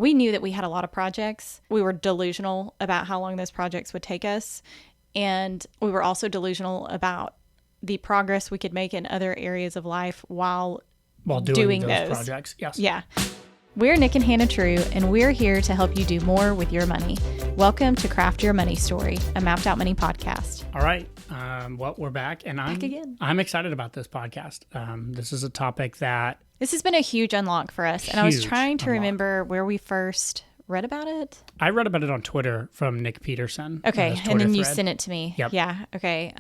We knew that we had a lot of projects. We were delusional about how long those projects would take us. And we were also delusional about the progress we could make in other areas of life while doing those projects. Yes. Yeah. We're Nick and Hannah True, and we're here to help you do more with your money. Welcome to Craft Your Money Story, a Mapped Out Money podcast. All right. Well, we're back, and I'm excited about this podcast. This is a topic that... This has been a huge unlock for us, and I was trying to remember where we first read about it. I read about it on Twitter from Nick Peterson. Okay, and then you sent it to me. Yep. Yeah, okay.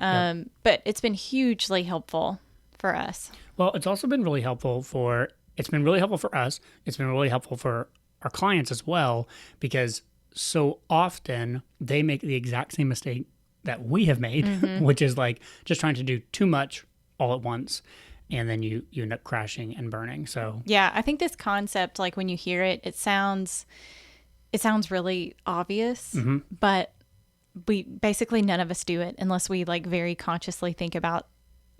But it's been hugely helpful for us. Well, it's also been really helpful for... It's been really helpful for us. It's been really helpful for our clients as well, because so often they make the exact same mistake that we have made, which is like just trying to do too much all at once. And then you end up crashing and burning. So yeah, I think this concept, like when you hear it, it sounds really obvious, but we basically none of us do it unless we like very consciously think about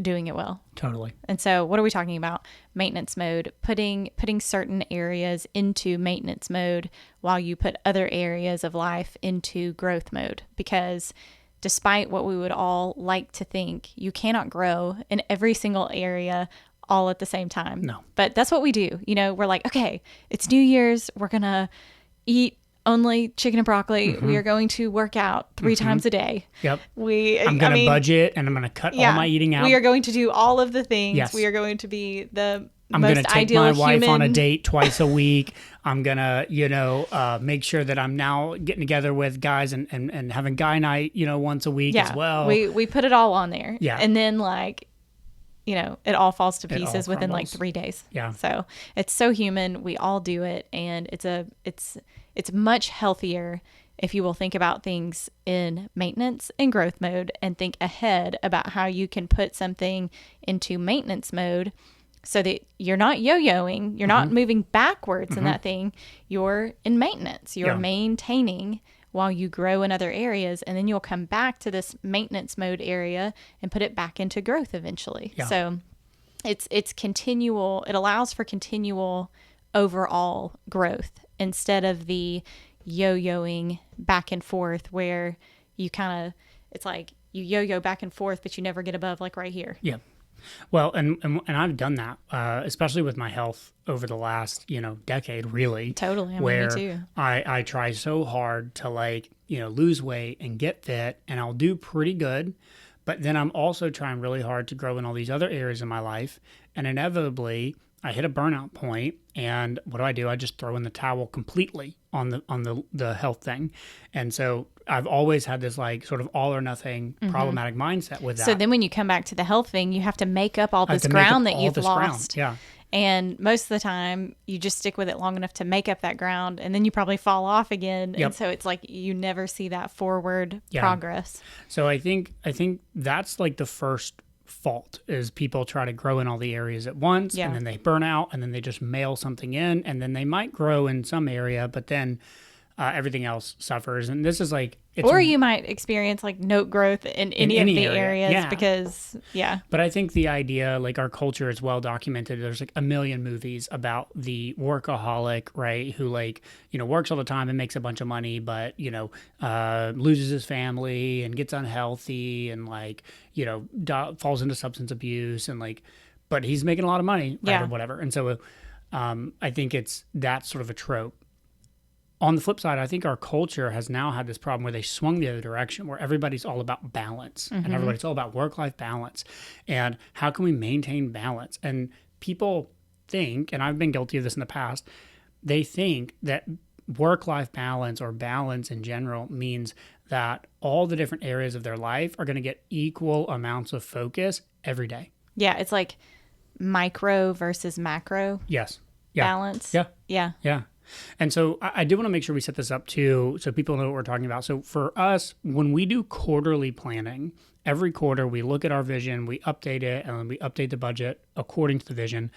doing it well. Totally. And so what are we talking about? Maintenance mode, putting certain areas into maintenance mode while you put other areas of life into growth mode. Because despite what we would all like to think, you cannot grow in every single area all at the same time. No. But that's what we do. You know, we're like, okay, it's New Year's. We're going to eat only chicken and broccoli. We are going to work out 3 times a day. Yep. I'm going to budget, and I'm going to cut all my eating out. We are going to do all of the things. Yes. We are going to be the I'm most going to take ideal my wife human. on a date twice a week. I'm going to, make sure that I'm now getting together with guys and having guy night, once a week as well. We put it all on there. Yeah. And then it all falls to pieces within like 3 days. Yeah. So it's so human. We all do it. And it's much healthier if you will think about things in maintenance and growth mode and think ahead about how you can put something into maintenance mode so that you're not yo-yoing, you're not moving backwards in that thing, you're in maintenance, you're maintaining while you grow in other areas, and then you'll come back to this maintenance mode area and put it back into growth eventually. Yeah. So it's continual, it allows for continual overall growth instead of the yo-yoing back and forth where you it's like you yo-yo back and forth, but you never get above like right here. Yeah. Well, and I've done that, especially with my health over the last, decade, really. Totally. Where me too. I try so hard to lose weight and get fit, and I'll do pretty good. But then I'm also trying really hard to grow in all these other areas of my life. And inevitably I hit a burnout point, and what do? I just throw in the towel completely on the health thing. And so I've always had this sort of all or nothing problematic mindset with that. So then when you come back to the health thing, you have to make up all this ground that you've lost. Yeah. And most of the time you just stick with it long enough to make up that ground, and then you probably fall off again. Yep. And so it's like you never see that forward progress. So I think that's like the first fault is people try to grow in all the areas at once, and then they burn out, and then they just mail something in, and then they might grow in some area, but then everything else suffers. And this is or you might experience no growth in any of the areas because But I think the idea, our culture is well documented. There's a million movies about the workaholic, right? Who works all the time and makes a bunch of money, but loses his family and gets unhealthy and falls into substance abuse and but he's making a lot of money, right, or whatever. And so I think that's sort of a trope. On the flip side, I think our culture has now had this problem where they swung the other direction, where everybody's all about balance and everybody's all about work-life balance. And how can we maintain balance? And people think, and I've been guilty of this in the past, they think that work-life balance or balance in general means that all the different areas of their life are going to get equal amounts of focus every day. Yeah, it's like micro versus macro balance. Yeah. And so I do want to make sure we set this up too, so people know what we're talking about. So for us, when we do quarterly planning, every quarter we look at our vision, we update it, and then we update the budget according to the vision.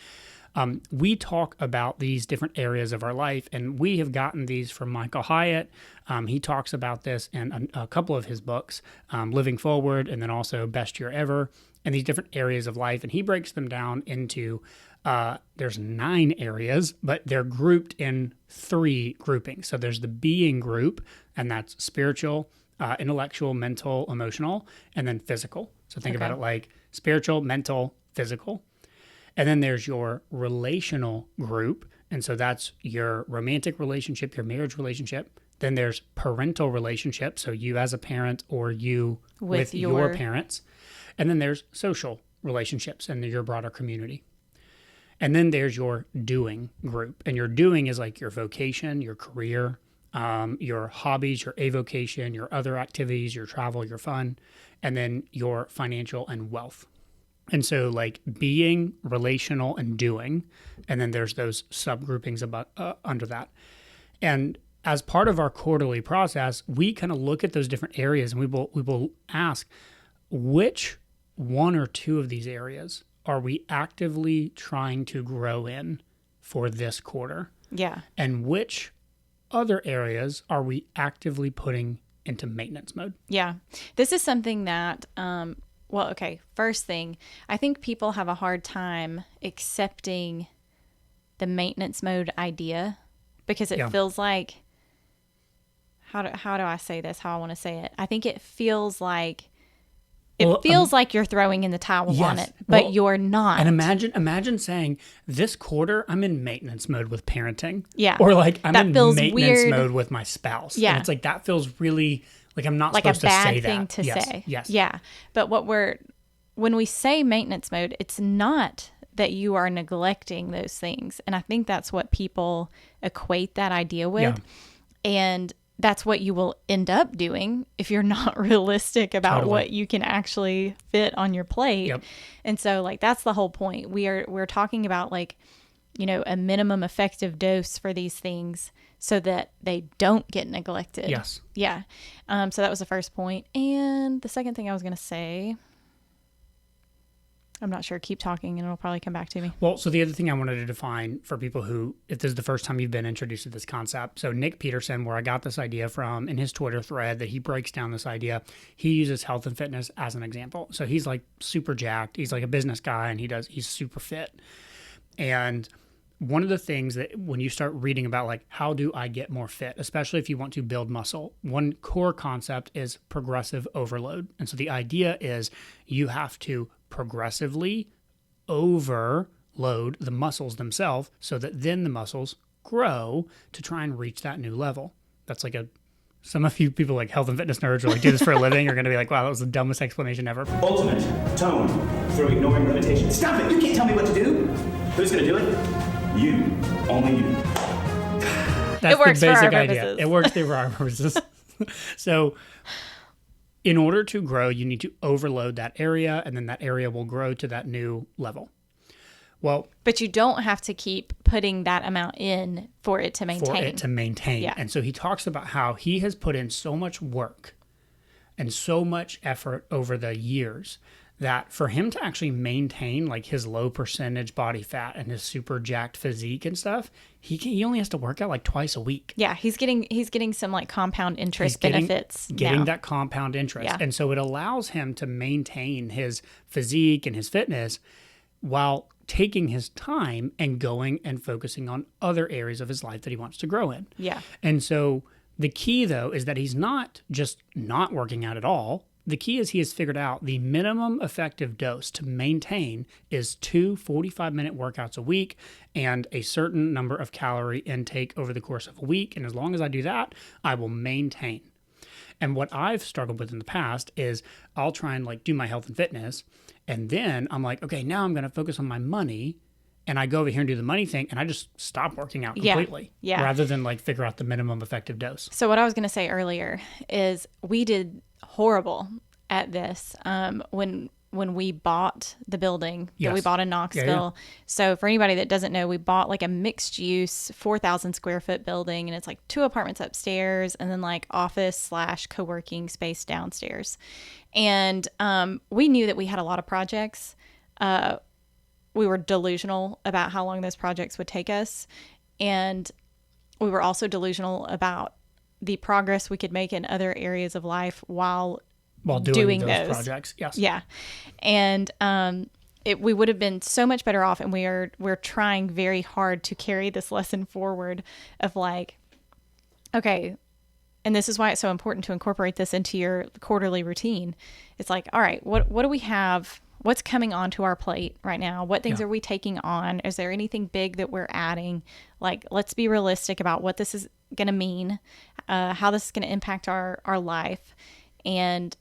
We talk about these different areas of our life, and we have gotten these from Michael Hyatt. He talks about this in a couple of his books, Living Forward, and then also Best Year Ever, and these different areas of life. And he breaks them down into There's 9 areas, but they're grouped in 3 groupings. So there's the being group, and that's spiritual, intellectual, mental, emotional, and then physical. So think about it like spiritual, mental, physical. And then there's your relational group. And so that's your romantic relationship, your marriage relationship. Then there's parental relationship. So you as a parent or you with your parents. And then there's social relationships and your broader community. And then there's your doing group. And your doing is like your vocation, your career, your hobbies, your avocation, your other activities, your travel, your fun, and then your financial and wealth. And so like being, relational, and doing, and then there's those subgroupings about under that. And as part of our quarterly process, we kind of look at those different areas and we will ask which one or two of these areas are we actively trying to grow in for this quarter? Yeah. And which other areas are we actively putting into maintenance mode? Yeah. This is something that, first thing, I think people have a hard time accepting the maintenance mode idea because it feels like, how do I say this? How I want to say it? I think it feels like like you're throwing in the towel on it, but you're not. And imagine saying, this quarter, I'm in maintenance mode with parenting. Yeah. Or like, I'm that in feels maintenance weird. mode with my spouse. Yeah. And it's like, that feels really, like I'm not like supposed a bad to say thing that. to say. Yes. Yeah. But when we say maintenance mode, it's not that you are neglecting those things. And I think that's what people equate that idea with. Yeah. And that's what you will end up doing if you're not realistic about what you can actually fit on your plate. Yep. And so like, that's the whole point. We're talking about like, a minimum effective dose for these things so that they don't get neglected. Yes. Yeah. So that was the first point. And the second thing I was going to say, I'm not sure. Keep talking and it'll probably come back to me. Well, so the other thing I wanted to define for people who, if this is the first time you've been introduced to this concept, so Nick Peterson, where I got this idea from, in his Twitter thread that he breaks down this idea, he uses health and fitness as an example. So he's like super jacked. He's like a business guy and he's super fit. And one of the things that when you start reading about like, how do I get more fit, especially if you want to build muscle, one core concept is progressive overload. And so the idea is you have to progressively overload the muscles themselves so that then the muscles grow to try and reach that new level. That's like some of you people like health and fitness nerds or like do this for a living are going to be like, wow, that was the dumbest explanation ever. Ultimate tone through ignoring limitations. Stop it! You can't tell me what to do. Who's going to do it? You. Only you. That's it works the basic for our idea. purposes. It works for our purposes. So in order to grow, you need to overload that area, and then that area will grow to that new level. Well, but you don't have to keep putting that amount in for it to maintain. Yeah. And so he talks about how he has put in so much work and so much effort over the years that for him to actually maintain like his low percentage body fat and his super jacked physique and stuff, he only has to work out like twice a week. Yeah, he's getting some like compound interest benefits. Getting that compound interest. Yeah. And so it allows him to maintain his physique and his fitness while taking his time and going and focusing on other areas of his life that he wants to grow in. Yeah. And so the key though is that he's not just not working out at all. The key is he has figured out the minimum effective dose to maintain is 2 45-minute workouts a week and a certain number of calorie intake over the course of a week. And as long as I do that, I will maintain. And what I've struggled with in the past is I'll try and like do my health and fitness. And then I'm like, okay, now I'm going to focus on my money. And I go over here and do the money thing and I just stop working out completely. Yeah. Rather than like figure out the minimum effective dose. So what I was going to say earlier is we did horrible at this when we bought the building that we bought in Knoxville. Yeah. So for anybody that doesn't know, we bought like a mixed use 4,000 square foot building, and it's like 2 apartments upstairs and then like office / co-working space downstairs. And we knew that we had a lot of projects. We were delusional about how long those projects would take us. And we were also delusional about the progress we could make in other areas of life while doing those projects. Yes. Yeah. And we would have been so much better off. And we're trying very hard to carry this lesson forward of like, okay, and this is why it's so important to incorporate this into your quarterly routine. It's like, all right, what do we have? What's coming onto our plate right now? What things are we taking on? Is there anything big that we're adding? Like, let's be realistic about what this is going to mean, how this is going to impact our life, and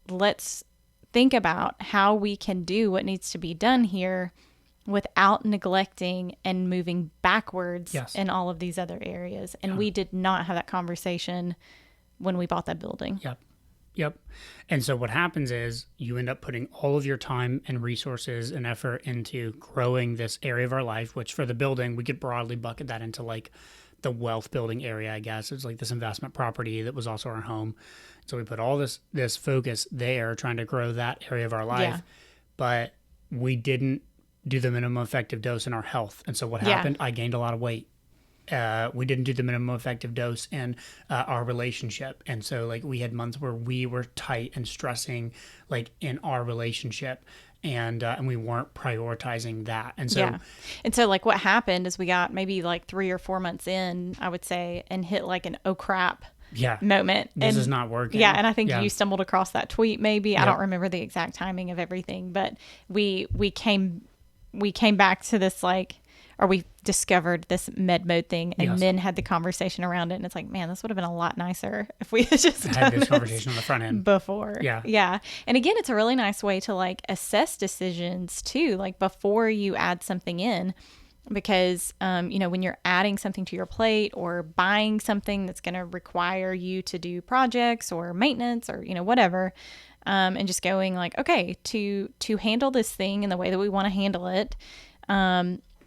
let's think about how we can do what needs to be done here without neglecting and moving backwards in all of these other areas. And we did not have that conversation when we bought that building. Yep. And so what happens is you end up putting all of your time and resources and effort into growing this area of our life, which for the building, we could broadly bucket that into like the wealth building area, I guess. It's like this investment property that was also our home. So we put all this focus there trying to grow that area of our life, but we didn't do the minimum effective dose in our health. And so what happened? I gained a lot of weight. We didn't do the minimum effective dose in our relationship. And so like we had months where we were tight and stressing like in our relationship, and we weren't prioritizing that. And so like what happened is we got maybe like 3 or 4 months in, I would say, and hit like an oh crap moment. This is not working. Yeah. And I think you stumbled across that tweet maybe. I don't remember the exact timing of everything, but we came back to this like, or we discovered this med mode thing and then had the conversation around it. And it's like, man, this would have been a lot nicer if we had just had this conversation on the front end before. Yeah. And again, it's a really nice way to like assess decisions too, like before you add something in, because, when you're adding something to your plate or buying something that's going to require you to do projects or maintenance or, whatever, and just going like, okay, to handle this thing in the way that we want to handle it,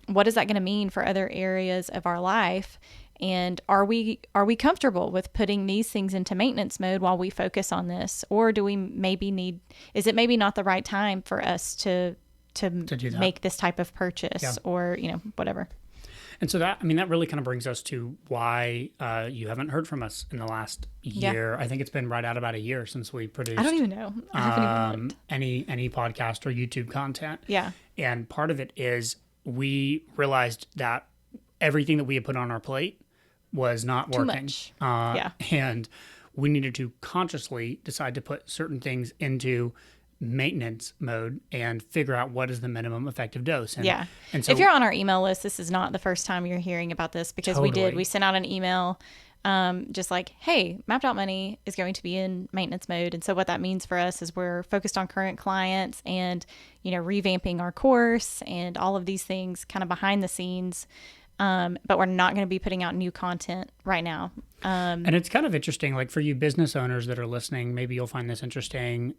what is that going to mean for other areas of our life? And are we comfortable with putting these things into maintenance mode while we focus on this? Or do we maybe is it maybe not the right time for us to make this type of purchase or, whatever. And so that really kind of brings us to why you haven't heard from us in the last year. I think it's been right out about a year since we produced. I don't even know. I haven't even looked. Any podcast or YouTube content. Yeah. And part of it is we realized that everything that we had put on our plate was not working. Too much. And we needed to consciously decide to put certain things into maintenance mode and figure out what is the minimum effective dose. And so if you're on our email list, this is not the first time you're hearing about this, because we sent out an email just like, hey, Mapped Out Money is going to be in maintenance mode. And so what that means for us is we're focused on current clients and, revamping our course and all of these things kind of behind the scenes. But we're not going to be putting out new content right now. And it's kind of interesting, like for you business owners that are listening, maybe you'll find this interesting.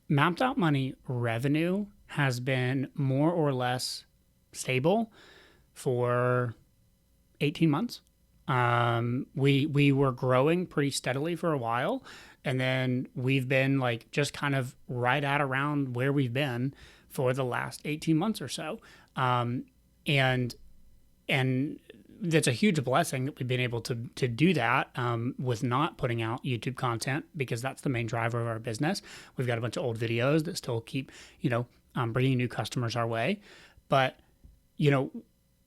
Mapped Out Money revenue has been more or less stable for 18 months. We were growing pretty steadily for a while, and then we've been like just kind of right at around where we've been for the last 18 months or so. And that's a huge blessing that we've been able to do that with not putting out YouTube content, because that's the main driver of our business. We've got a bunch of old videos that still keep, bringing new customers our way. But,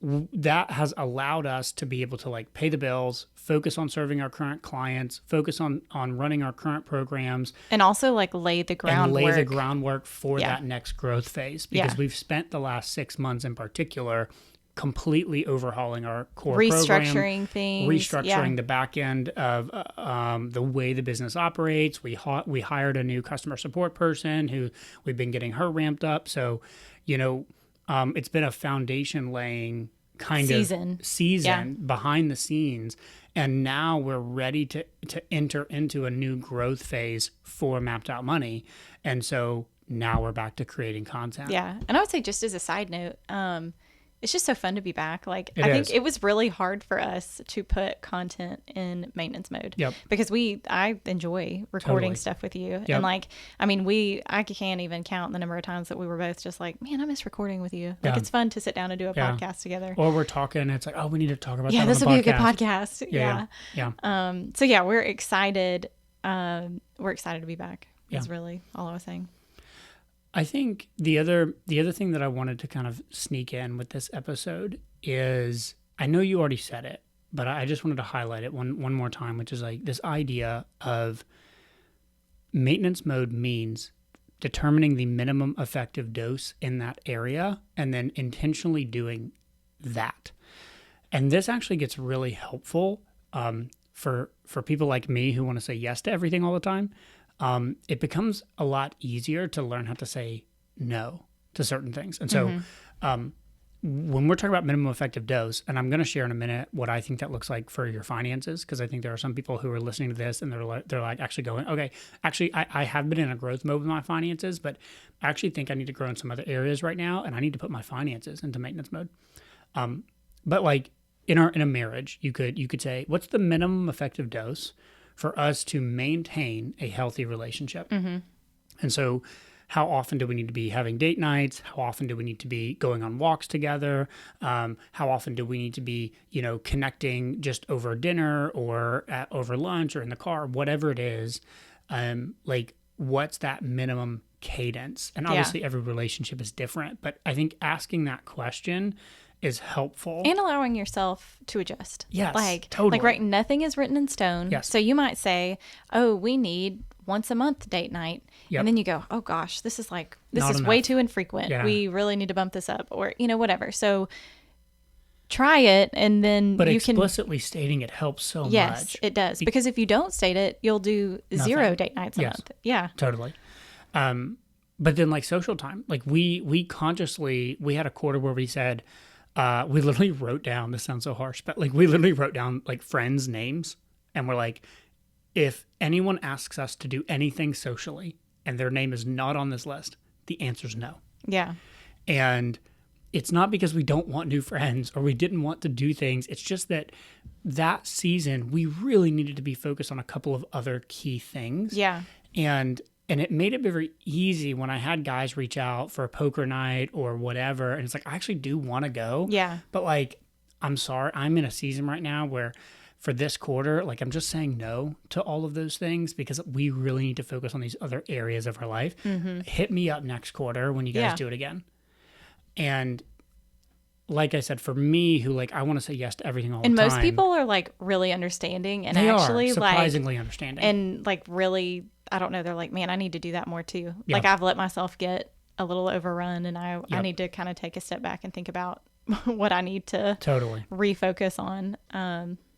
that has allowed us to be able to like pay the bills, focus on serving our current clients, focus on running our current programs. And also like lay the groundwork for that next growth phase, because we've spent the last 6 months in particular completely overhauling our core restructuring things, restructuring the back end of the way the business operates. We hired a new customer support person who we've been getting her ramped up. So, it's been a foundation laying kind of season behind the scenes. And now we're ready to enter into a new growth phase for Mapped Out Money. And so now we're back to creating content. Yeah. And I would say, just as a side note, it's just so fun to be back. Like, I think it was really hard for us to put content in maintenance mode. Yep. Because I enjoy recording stuff with you. Yep. And like, I can't even count the number of times that we were both just like, man, I miss recording with you. Like, it's fun to sit down and do a podcast together. Or we're talking and it's like, oh, we need to talk about that on this the will podcast. be a good podcast. Yeah. So yeah, we're excited. We're excited to be back. That's really all I was saying. I think the other thing that I wanted to kind of sneak in with this episode is, I know you already said it, but I just wanted to highlight it one more time, which is like this idea of maintenance mode means determining the minimum effective dose in that area and then intentionally doing that. And this actually gets really helpful for people like me who want to say yes to everything all the time. It becomes a lot easier to learn how to say no to certain things. And so when we're talking about minimum effective dose, and I'm going to share in a minute what I think that looks like for your finances, because I think there are some people who are listening to this and they're like actually going, okay, actually I have been in a growth mode with my finances, but I actually think I need to grow in some other areas right now, and I need to put my finances into maintenance mode. But like in a marriage, you could say, what's the minimum effective dose for us to maintain a healthy relationship? And so how often do we need to be having date nights? How often do we need to be going on walks together? How often do we need to be, connecting just over dinner or over lunch or in the car, whatever it is? Like, what's that minimum cadence? And obviously every relationship is different, but I think asking that question is helpful. And allowing yourself to adjust. Yes, like, totally. Like, right, nothing is written in stone. Yes. So you might say, oh, we need once a month date night. Yep. And then you go, oh gosh, this is Not way enough. too infrequent. Yeah. We really need to bump this up, or, whatever. So try it, and then But you explicitly stating it helps so much. Yes, it does. Because if you don't state it, you'll do zero Nothing. date nights a Yes. month. Yeah. Totally. But then like social time, like we consciously, we had a quarter where we said, we literally wrote down, this sounds so harsh, but like we literally wrote down like friends' names, and we're like, if anyone asks us to do anything socially and their name is not on this list, the answer's no. Yeah. And it's not because we don't want new friends or we didn't want to do things. It's just that season, we really needed to be focused on a couple of other key things. Yeah. And it made it very easy when I had guys reach out for a poker night or whatever. And it's like, I actually do want to go. Yeah. But like, I'm sorry, I'm in a season right now where for this quarter, like I'm just saying no to all of those things because we really need to focus on these other areas of our life. Hit me up next quarter when you guys do it again. And like I said, for me, who like I want to say yes to everything all the time. And most people are like really understanding and they actually are surprisingly understanding. And like really, I don't know, they're like, man, I need to do that more too. Yeah. Like I've let myself get a little overrun, and I need to kind of take a step back and think about what I need to Totally refocus on.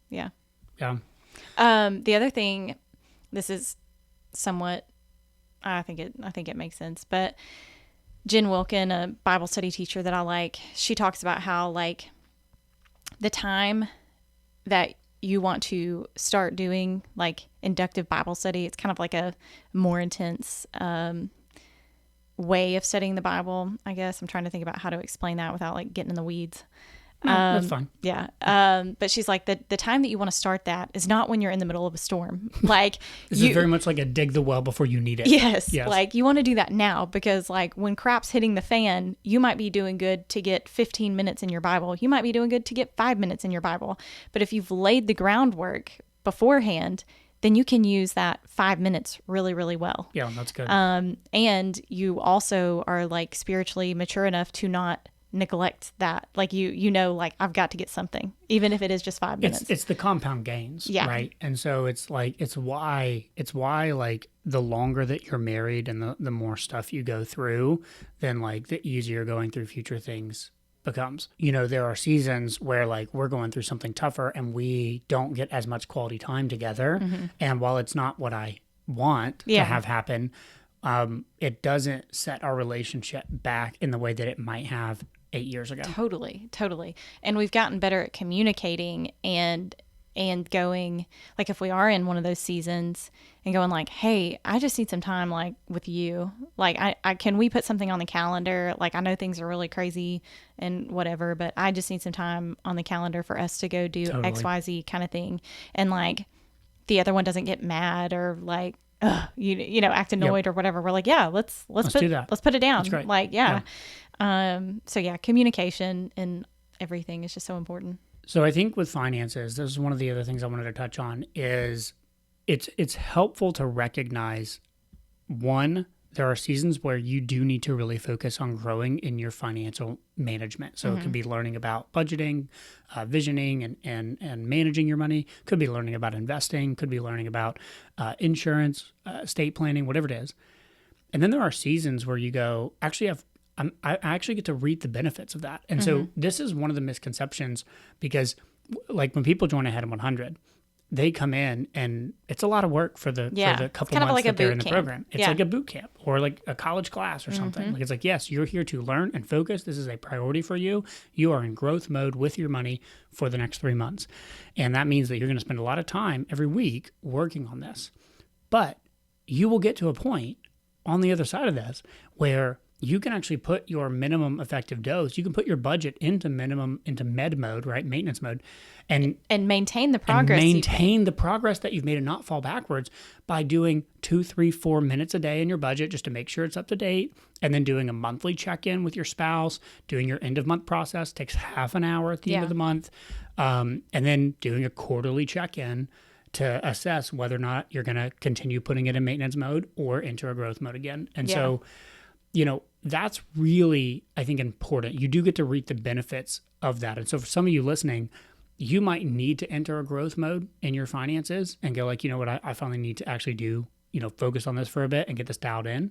Yeah. Yeah. The other thing, this is somewhat, I think it makes sense, but Jen Wilkin, a Bible study teacher that I like, she talks about how like the time that you want to start doing like inductive Bible study, it's kind of like a more intense way of studying the Bible, I guess. I'm trying to think about how to explain that without like getting in the weeds. That's fine. Yeah. But she's like, the time that you want to start that is not when you're in the middle of a storm. Like This is very much like a dig the well before you need it. Yes. Like you want to do that now, because like when crap's hitting the fan, you might be doing good to get 15 minutes in your Bible. You might be doing good to get 5 minutes in your Bible. But if you've laid the groundwork beforehand, then you can use that 5 minutes really, really well. Yeah, that's good. And you also are like spiritually mature enough to not neglect that. Like you know, like I've got to get something, even if it is just 5 minutes. It's the compound gains, Yeah. right? And so it's like it's why like the longer that you're married and the more stuff you go through, then like the easier going through future things becomes. You know, there are seasons where like we're going through something tougher and we don't get as much quality time together. And while it's not what I want to have happen, it doesn't set our relationship back in the way that it might have 8 years ago. Totally. And we've gotten better at communicating and going, like if we are in one of those seasons and going like, hey, I just need some time like with you. Like I can we put something on the calendar? Like I know things are really crazy and whatever, but I just need some time on the calendar for us to go do Totally. XYZ kind of thing. And like the other one doesn't get mad or like, you know, act annoyed or whatever. We're like, yeah, let's do that. Let's put it down. That's great. Like, yeah. So yeah, communication and everything is just so important. So I think with finances, this is one of the other things I wanted to touch on is it's helpful to recognize, one, there are seasons where you do need to really focus on growing in your financial management. So it could be learning about budgeting, visioning, and managing your money. Could be learning about investing. Could be learning about insurance, estate planning, whatever it is. And then there are seasons where you go, actually, I actually get to reap the benefits of that. And so this is one of the misconceptions, because like when people join Ahead of 100, they come in and it's a lot of work for the couple months like that they're in the program. It's Yeah. like a boot camp or like a college class or something. Like it's like, yes, you're here to learn and focus. This is a priority for you. You are in growth mode with your money for the next 3 months. And that means that you're going to spend a lot of time every week working on this. But you will get to a point on the other side of this where you can actually put your minimum effective dose. You can put your budget into med mode, right? Maintenance mode, and maintain the progress. The progress that you've made and not fall backwards by doing 2, 3, 4 minutes a day in your budget just to make sure it's up to date. And then doing a monthly check-in with your spouse, doing your end of month process takes half an hour at the end of the month. And then doing a quarterly check-in to assess whether or not you're going to continue putting it in maintenance mode or into a growth mode again. And so, that's really, I think, important. You do get to reap the benefits of that. And so for some of you listening, you might need to enter a growth mode in your finances and go like, you know what, I finally need to actually do, focus on this for a bit and get this dialed in.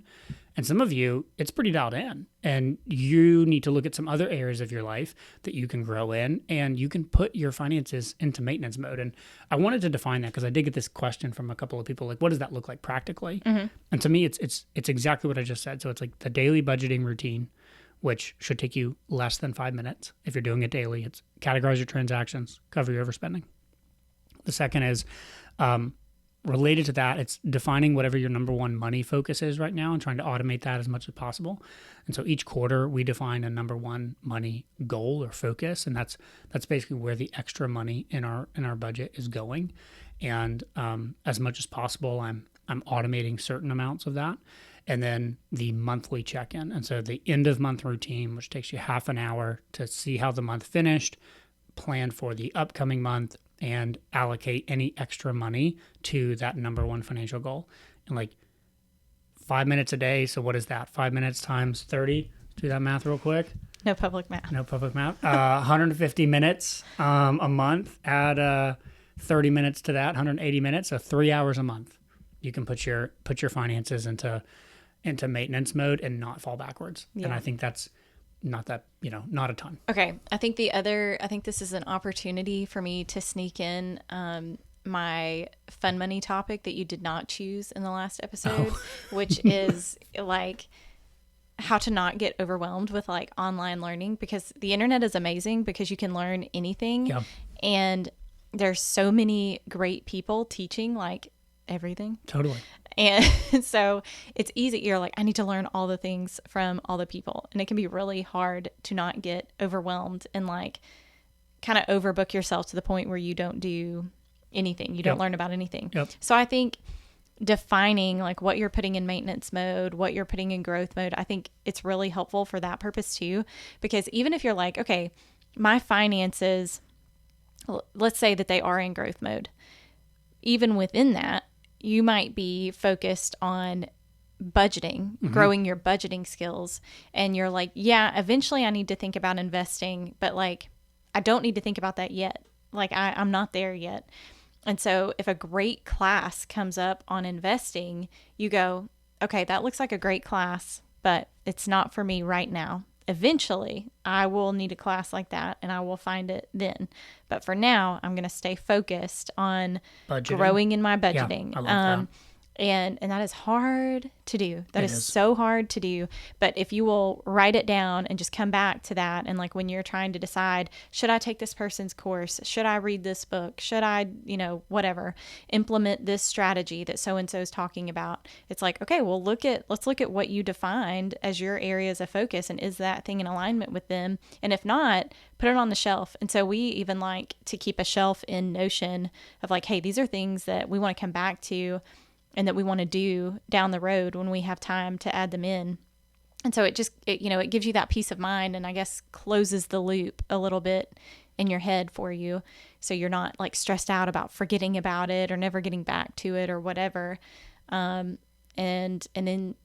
And some of you, it's pretty dialed in, and you need to look at some other areas of your life that you can grow in, and you can put your finances into maintenance mode. And I wanted to define that because I did get this question from a couple of people, like, what does that look like practically? And to me, it's exactly what I just said. So it's like the daily budgeting routine, which should take you less than 5 minutes. If you're doing it daily, it's categorize your transactions, cover your overspending. The second is, related to that, it's defining whatever your number one money focus is right now and trying to automate that as much as possible. And so each quarter we define a number one money goal or focus, and that's basically where the extra money in our budget is going. And as much as possible, I'm automating certain amounts of that. And then the monthly check-in. And so the end of month routine, which takes you half an hour to see how the month finished, plan for the upcoming month, and allocate any extra money to that number one financial goal. And like 5 minutes a day. So what is that? 5 minutes times 30. Do that math real quick. No public math. 150 minutes a month. Add 30 minutes to that, 180 minutes. So 3 hours a month. You can put your finances into maintenance mode and not fall backwards. Yeah. And I think that's not a ton. Okay. I think this is an opportunity for me to sneak in my fun money topic that you did not choose in the last episode, which is like how to not get overwhelmed with like online learning, because the internet is amazing because you can learn anything. Yeah. And there's so many great people teaching like everything. Totally. And so it's easy. You're like, I need to learn all the things from all the people. And it can be really hard to not get overwhelmed and like kind of overbook yourself to the point where you don't do anything. You don't learn about anything. Yep. So I think defining like what you're putting in maintenance mode, what you're putting in growth mode, I think it's really helpful for that purpose too. Because even if you're like, okay, my finances, let's say that they are in growth mode, even within that, you might be focused on budgeting, growing your budgeting skills. And you're like, yeah, eventually I need to think about investing, but like, I don't need to think about that yet. Like I'm not there yet. And so if a great class comes up on investing, you go, okay, that looks like a great class, but it's not for me right now. Eventually I will need a class like that and I will find it then. But for now, I'm going to stay focused on growing in my budgeting. Yeah, I love that. And that is hard to do. That is so hard to do. But if you will write it down and just come back to that, and like when you're trying to decide, should I take this person's course? Should I read this book? Should I, whatever, implement this strategy that so-and-so is talking about? It's like, okay, well, let's look at what you defined as your areas of focus, and is that thing in alignment with them? And if not, put it on the shelf. And so we even like to keep a shelf in Notion of like, hey, these are things that we want to come back to and that we want to do down the road when we have time to add them in. And so it gives you that peace of mind, and I guess closes the loop a little bit in your head for you. So you're not like stressed out about forgetting about it or never getting back to it or whatever. And then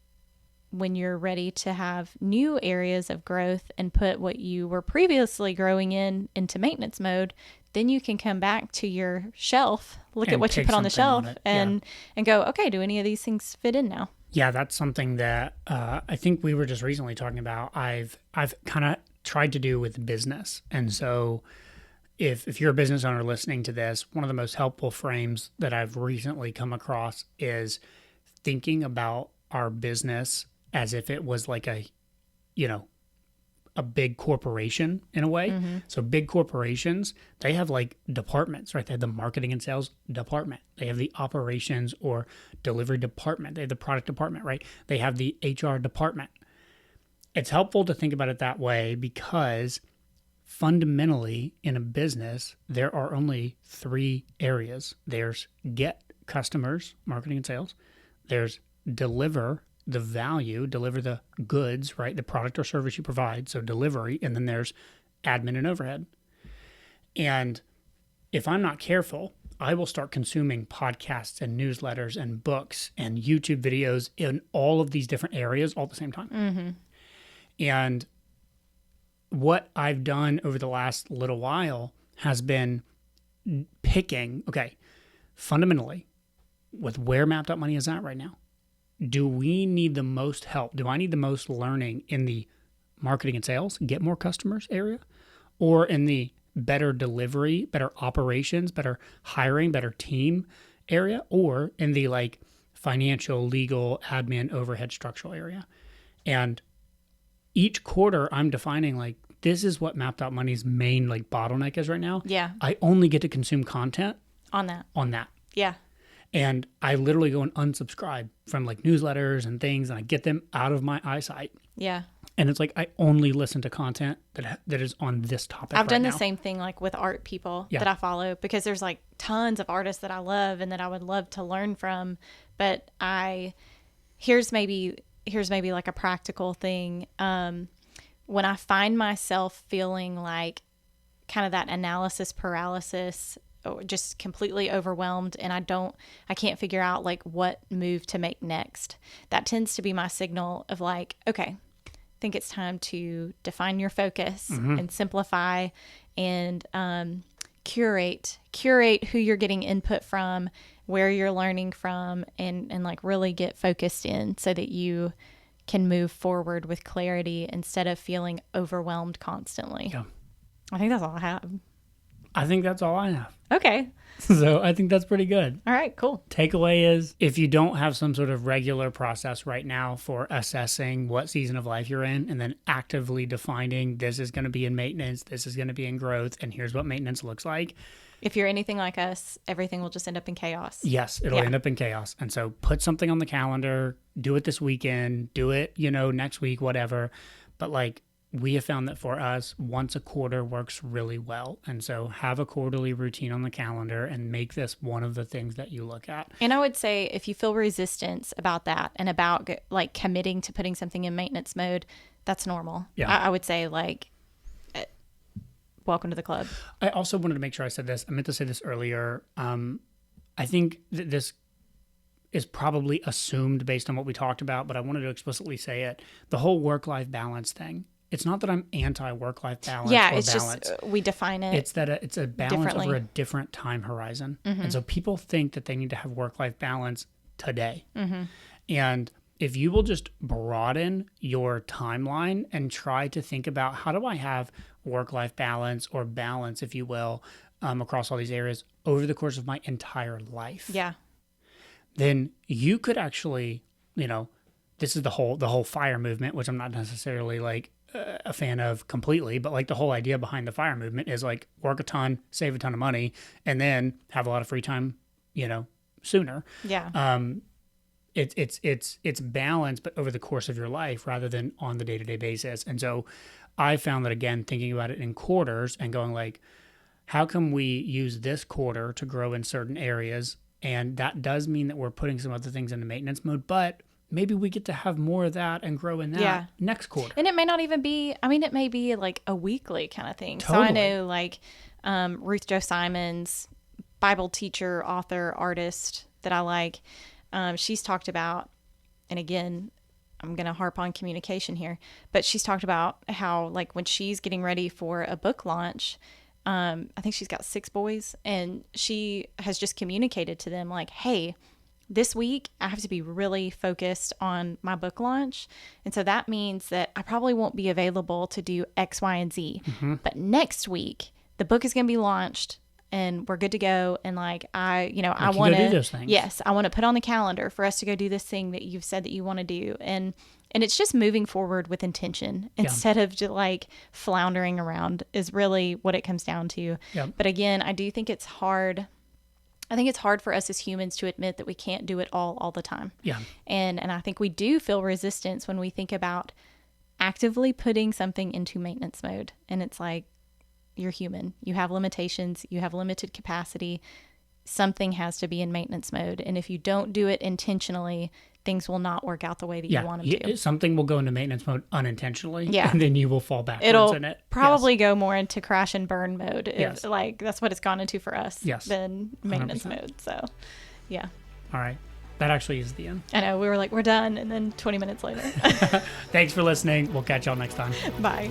when you're ready to have new areas of growth and put what you were previously growing into maintenance mode, then you can come back to your shelf, look at And what you pick put on the something on shelf, it. Yeah. and go, okay, do any of these things fit in now? Yeah, that's something that I think we were just recently talking about. I've kind of tried to do with business. And so if you're a business owner listening to this, one of the most helpful frames that I've recently come across is thinking about our business as if it was like a, you know, a big corporation in a way. Mm-hmm. So big corporations, they have like departments, right? They have the marketing and sales department. They have the operations or delivery department. They have the product department, right? They have the HR department. It's helpful to think about it that way because fundamentally in a business, there are only 3 areas. There's get customers, marketing and sales. There's deliver the value, deliver the goods, right? The product or service you provide. So delivery. And then there's admin and overhead. And if I'm not careful, I will start consuming podcasts and newsletters and books and YouTube videos in all of these different areas all at the same time. Mm-hmm. And what I've done over the last little while has been picking, okay, fundamentally, with where Map.Money is at right now, do we need the most help? Do I need the most learning in the marketing and sales, get more customers area, or in the better delivery, better operations, better hiring, better team area, or in the like financial, legal, admin, overhead, structural area? And each quarter I'm defining like, this is what Map.Money's main like bottleneck is right now. Yeah. I only get to consume content On that. Yeah. And I literally go and unsubscribe from like newsletters and things, and I get them out of my eyesight. Yeah. And it's like I only listen to content that is on this topic. I've done now. the same thing like with art people Yeah. that I follow, because there's like tons of artists that I love and that I would love to learn from. But here's maybe like a practical thing. When I find myself feeling like kind of that analysis paralysis, or just completely overwhelmed, and I can't figure out like what move to make next, that tends to be my signal of like, okay, I think it's time to define your focus and simplify and curate who you're getting input from, where you're learning from, and like really get focused in so that you can move forward with clarity instead of feeling overwhelmed constantly. Yeah. I think that's all I have. I think that's all I have. Okay. So I think that's pretty good. All right, cool. Takeaway is if you don't have some sort of regular process right now for assessing what season of life you're in and then actively defining this is going to be in maintenance, this is going to be in growth, and here's what maintenance looks like. If you're anything like us, everything will just end up in chaos. Yes, it'll end up in chaos. And so put something on the calendar, do it this weekend, do it, next week, whatever. But like we have found that for us, once a quarter works really well. And so have a quarterly routine on the calendar and make this one of the things that you look at. And I would say if you feel resistance about that and about like committing to putting something in maintenance mode, that's normal. Yeah. I would say like, welcome to the club. I also wanted to make sure I said this. I meant to say this earlier. I think that this is probably assumed based on what we talked about, but I wanted to explicitly say it. The whole work-life balance thing. It's not that I'm anti-work-life balance or it's balance. Just we define it. It's that it's a balance over a different time horizon. And so people think that they need to have work-life balance today. And if you will just broaden your timeline and try to think about how do I have work-life balance or balance, if you will, across all these areas over the course of my entire life. Yeah. Then you could actually, this is the whole FIRE movement, which I'm not necessarily like a fan of completely, but like the whole idea behind the FIRE movement is like work a ton, save a ton of money, and then have a lot of free time, sooner. Yeah. It's balance, but over the course of your life rather than on the day-to-day basis. And so I found that, again, thinking about it in quarters and going like, how can we use this quarter to grow in certain areas? And that does mean that we're putting some other things into maintenance mode, but maybe we get to have more of that and grow in that next quarter. And it may not even be, it may be like a weekly kind of thing. Totally. So I know like Ruth Jo Simons, Bible teacher, author, artist that I like, she's talked about, and again, I'm going to harp on communication here, but she's talked about how, like, when she's getting ready for a book launch, I think she's got 6 boys, and she has just communicated to them, like, hey, this week I have to be really focused on my book launch. And so that means that I probably won't be available to do X, Y, and Z. But next week, the book is going to be launched and we're good to go. And like, I want do those to, things. yes, I want to put on the calendar for us to go do this thing that you've said that you want to do. And it's just moving forward with intention instead of just like floundering around is really what it comes down to. Yeah. But again, I do think it's hard. I think it's hard for us as humans to admit that we can't do it all the time. Yeah. And I think we do feel resistance when we think about actively putting something into maintenance mode. And it's like, you're human. You have limitations. You have limited capacity. Something has to be in maintenance mode. And if you don't do it intentionally, things will not work out the way that you want them to. Something will go into maintenance mode unintentionally. Yeah. And then you will fall backwards It'll in it. probably go more into crash and burn mode. Yes. Like, that's what it's gone into for us. Yes. Than maintenance 100%. mode. So, yeah. All right. That actually is the end. I know. We were like, we're done. And then 20 minutes later. Thanks for listening. We'll catch y'all next time. Bye.